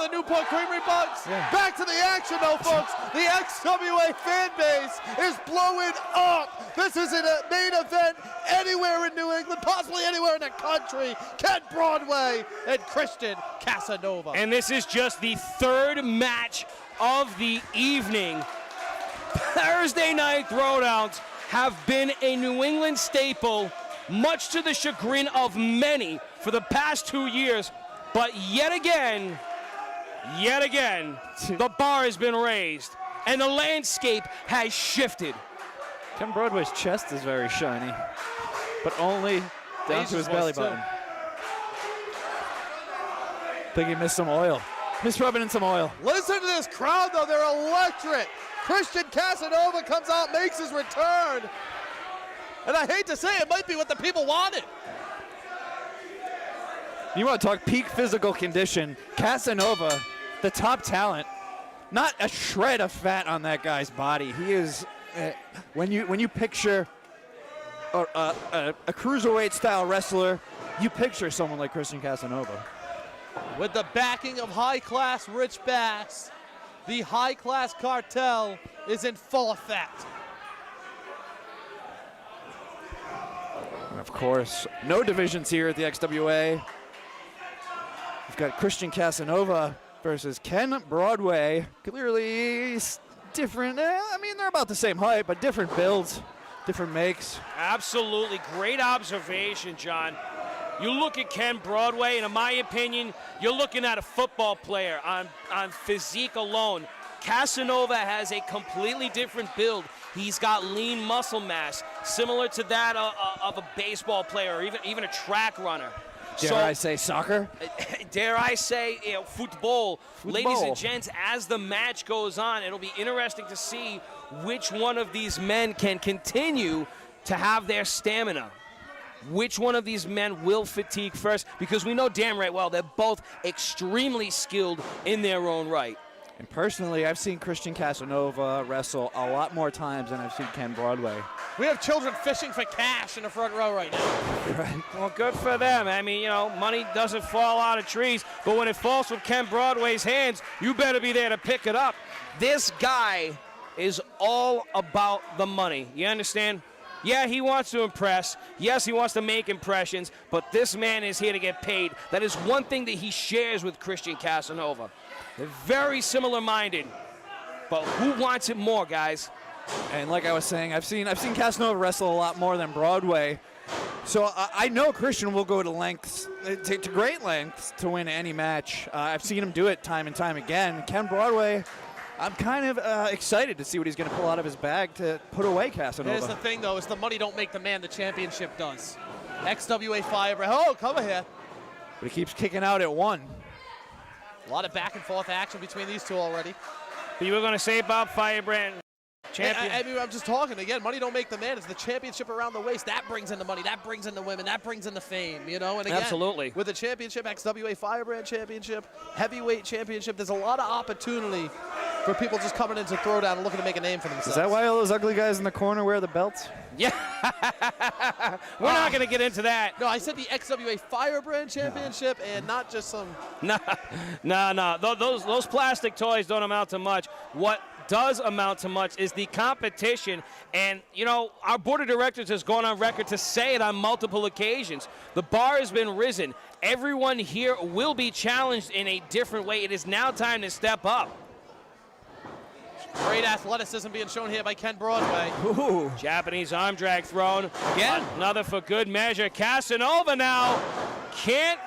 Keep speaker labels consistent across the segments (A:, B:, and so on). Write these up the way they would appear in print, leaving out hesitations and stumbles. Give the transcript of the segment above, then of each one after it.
A: the Newport Creamery Bugs.
B: Yeah.
A: Back to the action, though, folks. The XWA fan base is blowing up. This is a main event anywhere in New England, possibly anywhere in the country. Ken Broadway and Christian Casanova.
C: And this is just the third match of the evening. Thursday night throwdowns have been a New England staple, much to the chagrin of many for the past 2 years. But yet again, the bar has been raised and the landscape has shifted.
B: Ken Broadway's chest is very shiny, but only down to his belly button. I think he missed some oil. He's rubbing in some oil.
A: Listen to this crowd, though. They're electric. Christian Casanova comes out, makes his return. And I hate to say it, might be what the people wanted.
B: You want to talk peak physical condition. Casanova, the top talent, not a shred of fat on that guy's body. He is, when you picture a cruiserweight style wrestler, you picture someone like Christian Casanova.
A: With the backing of high-class Rich Bass, the high-class cartel is in full effect.
B: And of course, no divisions here at the XWA. We've got Christian Casanova versus Ken Broadway. Clearly different. I mean, they're about the same height, but different builds, different makes.
C: Absolutely. Great observation, John. You look at Ken Broadway, and in my opinion, you're looking at a football player on physique alone. Casanova has a completely different build. He's got lean muscle mass, similar to that of a baseball player or even a track runner.
B: Dare I say soccer?
C: Dare I say, football. Ladies and gents, as the match goes on, it'll be interesting to see which one of these men can continue to have their stamina. Which one of these men will fatigue first? Because we know damn right well they're both extremely skilled in their own right.
B: And personally, I've seen Christian Casanova wrestle a lot more times than I've seen Ken Broadway.
A: We have children fishing for cash in the front row right now.
B: Right.
C: Well, good for them. I mean, you know, money doesn't fall out of trees, but when it falls from Ken Broadway's hands, you better be there to pick it up. This guy is all about the money. You understand? Yeah, he wants to impress. Yes, he wants to make impressions, but this man is here to get paid. That is one thing that he shares with Christian Casanova. They're very similar-minded, but who wants it more, guys?
B: And like I was saying, I've seen Casanova wrestle a lot more than Broadway. So I know Christian will go to lengths, to great lengths, to win any match. I've seen him do it time and time again. Ken Broadway, I'm kind of excited to see what he's going to pull out of his bag to put away Casanova.
A: Here's the thing, though, is the money don't make the man, the championship does. XWA Firebrand, oh, come here.
B: But he keeps kicking out at one.
A: A lot of back and forth action between these two already.
C: But you were going to say about Firebrand champion?
A: I mean, I'm just talking again. Money don't make the man. It's the championship around the waist. That brings in the money. That brings in the women. That brings in the fame. You know, and again,
C: absolutely.
A: With the championship, XWA Firebrand Championship, heavyweight championship, there's a lot of opportunity for people just coming into Throwdown and looking to make a name for themselves.
B: Is that why all those ugly guys in the corner wear the belts?
C: Yeah. We're not going to get into that.
A: No, I said the XWA Firebrand Championship and not just some...
C: No. Those plastic toys don't amount to much. What does amount to much is the competition. And, you know, our board of directors has gone on record to say it on multiple occasions. The bar has been risen. Everyone here will be challenged in a different way. It is now time to step up.
A: Great athleticism being shown here by Ken Broadway.
C: Ooh. Japanese arm drag thrown.
A: Again.
C: Another for good measure. Casanova now can't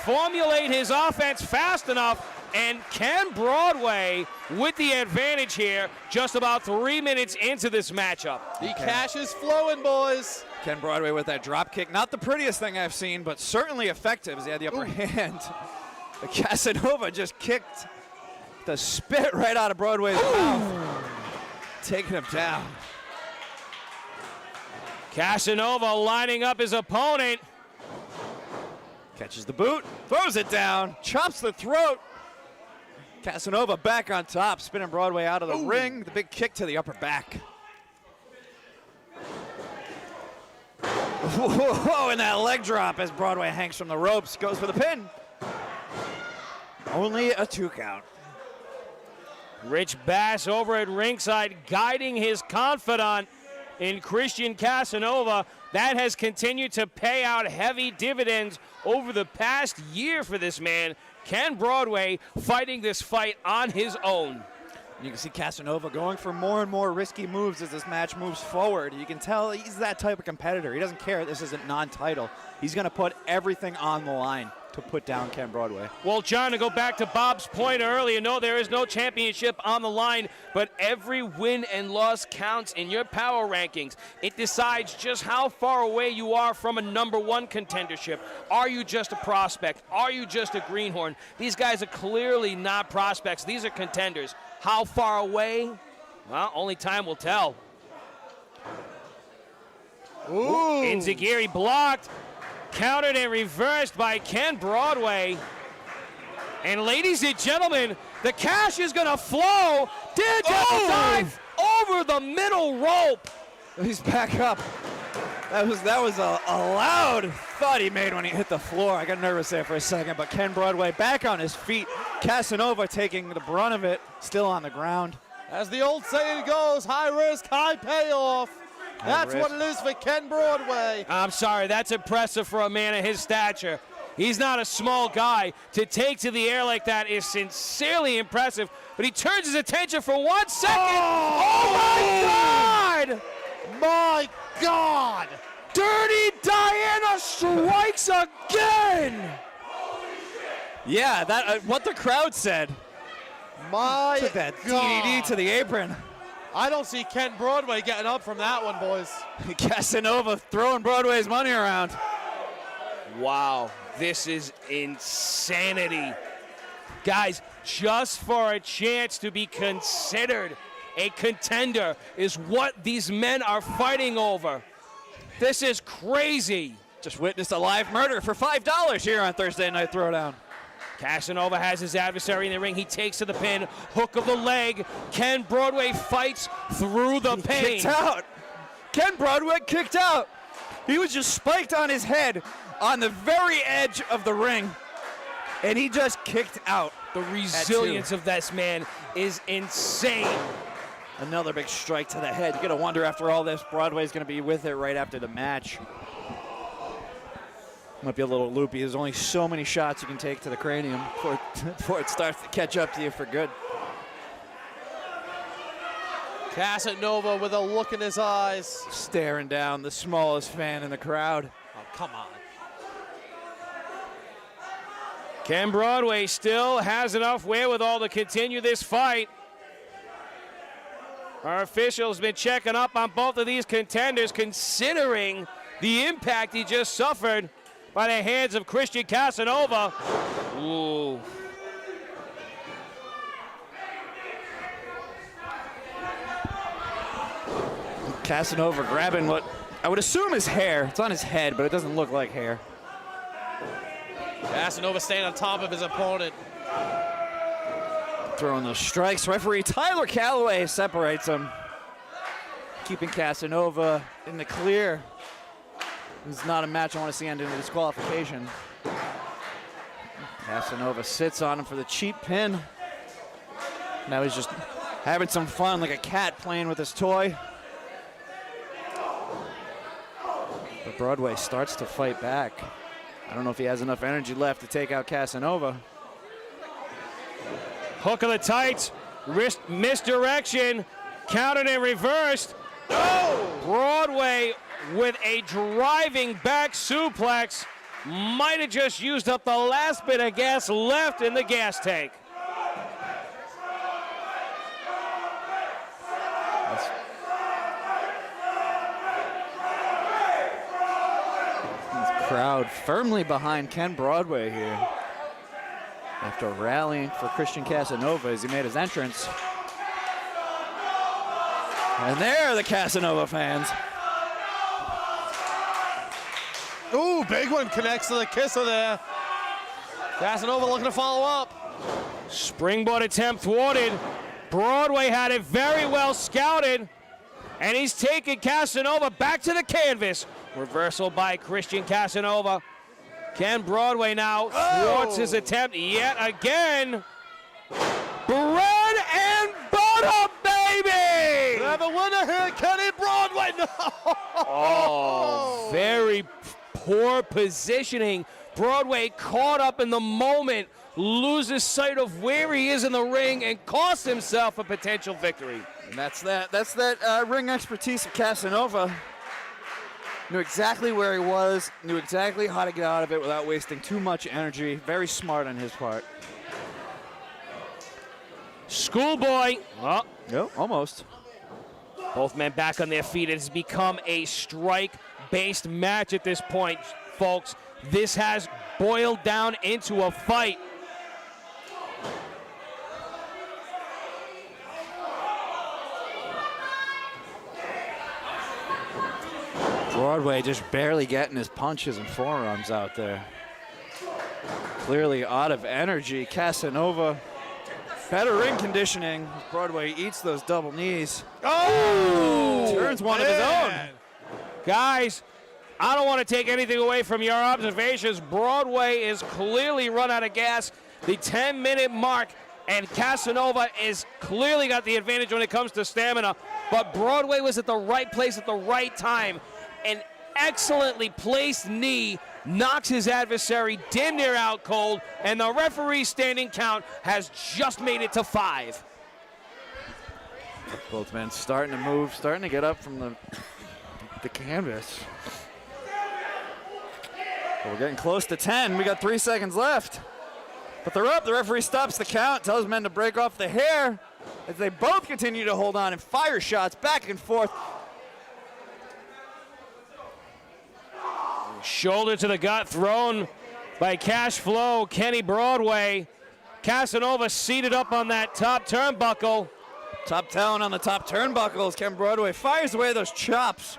C: formulate his offense fast enough. And Ken Broadway with the advantage here just about 3 minutes into this matchup.
A: The cash is flowing, boys.
B: Ken Broadway with that drop kick. Not the prettiest thing I've seen, but certainly effective as he had the upper hand. But Casanova just kicked the spit right out of Broadway's mouth, taking him down.
C: Casanova lining up his opponent.
B: Catches the boot, throws it down, chops the throat. Casanova back on top, spinning Broadway out of the ring. The big kick to the upper back. Whoa, and that leg drop as Broadway hangs from the ropes, goes for the pin. Only a 2 count.
C: Rich Bass over at ringside guiding his confidant in Christian Casanova. That has continued to pay out heavy dividends over the past year for this man. Ken Broadway fighting this fight on his own.
B: You can see Casanova going for more and more risky moves as this match moves forward. You can tell he's that type of competitor. He doesn't care this isn't non-title. He's going to put everything on the line to put down Ken Broadway.
C: Well, John, to go back to Bob's point earlier, no, there is no championship on the line, but every win and loss counts in your power rankings. It decides just how far away you are from a #1 contendership. Are you just a prospect? Are you just a greenhorn? These guys are clearly not prospects. These are contenders. How far away? Well, only time will tell.
A: Ooh.
C: Enziguri blocked. Countered and reversed by Ken Broadway. And ladies and gentlemen, the cash is going to flow. Did dive over the middle rope.
B: He's back up. That was a loud thud he made when he hit the floor. I got nervous there for a second, but Ken Broadway back on his feet. Casanova taking the brunt of it, still on the ground.
A: As the old saying goes, high risk, high payoff. That's what it is for Ken Broadway.
C: I'm sorry, that's impressive for a man of his stature. He's not a small guy. To take to the air like that is sincerely impressive, but he turns his attention for 1 second. Oh my God!
A: My God!
C: Dirty Diana strikes again!
B: Yeah, that what the crowd said.
A: My
B: Took that
A: God.
B: DDT to the apron.
A: I don't see Ken Broadway getting up from that one, boys.
B: Casanova throwing Broadway's money around.
C: Wow, this is insanity. Guys, just for a chance to be considered a contender is what these men are fighting over. This is crazy.
B: Just witnessed a live murder for $5 here on Thursday Night Throwdown.
C: Casanova has his adversary in the ring. He takes to the pin. Hook of the leg. Ken Broadway fights through the pain.
B: Kicked out. Ken Broadway kicked out. He was just spiked on his head on the very edge of the ring, and he just kicked out.
C: The resilience of this man is insane.
B: Another big strike to the head. You gotta wonder after all this, Broadway's gonna be with it right after the match. Might be a little loopy. There's only so many shots you can take to the cranium before it starts to catch up to you for good.
A: Casanova with a look in his eyes.
B: Staring down the smallest fan in the crowd.
A: Oh, come on.
C: Ken Broadway still has enough wherewithal to continue this fight. Our official's been checking up on both of these contenders, considering the impact he just suffered by the hands of Christian Casanova. Ooh.
B: Casanova grabbing what I would assume is hair. It's on his head, but it doesn't look like hair.
A: Casanova staying on top of his opponent.
B: Throwing those strikes. Referee Tyler Calloway separates them, keeping Casanova in the clear. This is not a match I want to see end in a disqualification. Casanova sits on him for the cheap pin. Now he's just having some fun like a cat playing with his toy. But Broadway starts to fight back. I don't know if he has enough energy left to take out Casanova.
C: Hook of the tights, wrist misdirection, countered and reversed. Oh! Broadway with a driving back suplex. Might have just used up the last bit of gas left in the gas tank.
B: This crowd firmly behind Ken Broadway here, after rallying for Christian Casanova as he made his entrance. And there are the Casanova fans.
A: Ooh, big one connects to the kisser there. Casanova looking to follow up.
C: Springboard attempt thwarted. Broadway had it very well scouted, and he's taking Casanova back to the canvas. Reversal by Christian Casanova. Ken Broadway now thwarts his attempt yet again. Bread and butter, baby!
A: We have a winner here, Kenny Broadway. No!
C: Oh, very poor positioning. Broadway caught up in the moment, loses sight of where he is in the ring, and costs himself a potential victory.
B: And that's that ring expertise of Casanova. Knew exactly where he was, knew exactly how to get out of it without wasting too much energy. Very smart on his part.
C: Schoolboy. Oh,
B: Yep, almost.
C: both men back on their feet. It has become a strike-based match at this point, folks. This has boiled down into a fight.
B: Broadway just barely getting his punches and forearms out there. Clearly out of energy. Casanova, better ring conditioning. Broadway eats those double knees.
C: Oh!
B: Turns one of his own.
C: Guys, I don't want to take anything away from your observations. Broadway is clearly run out of gas. The 10-minute mark, and Casanova is clearly got the advantage when it comes to stamina. But Broadway was at the right place at the right time. An excellently placed knee knocks his adversary damn near out cold, and the referee's standing count has just made it to 5.
B: Both men starting to move, starting to get up from the canvas. We're getting close to 10. We got 3 seconds left. But they're up. The referee stops the count, tells men to break off the hair as they both continue to hold on and fire shots back and forth.
C: Shoulder to the gut thrown by Cash Flow, Kenny Broadway. Casanova seated up on that top turnbuckle.
B: Top talent on the top turnbuckles. Ken Broadway fires away those chops.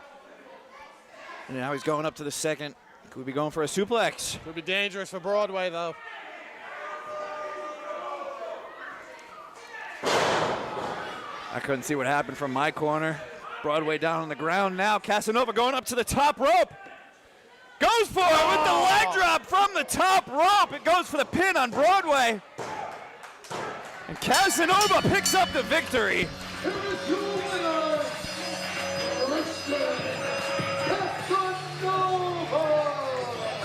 B: And now he's going up to the second. Could be going for a suplex.
A: Could be dangerous for Broadway, though.
B: I couldn't see what happened from my corner. Broadway down on the ground now. Casanova going up to the top rope. Goes for it with the leg drop from the top rope. It goes for the pin on Broadway. And Casanova picks up the victory.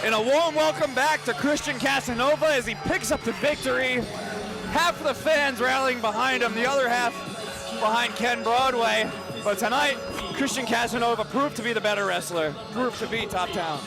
B: And a warm welcome back to Christian Casanova as he picks up the victory. Half of the fans rallying behind him, the other half behind Ken Broadway. But tonight, Christian Casanova proved to be the better wrestler, proved to be top talent.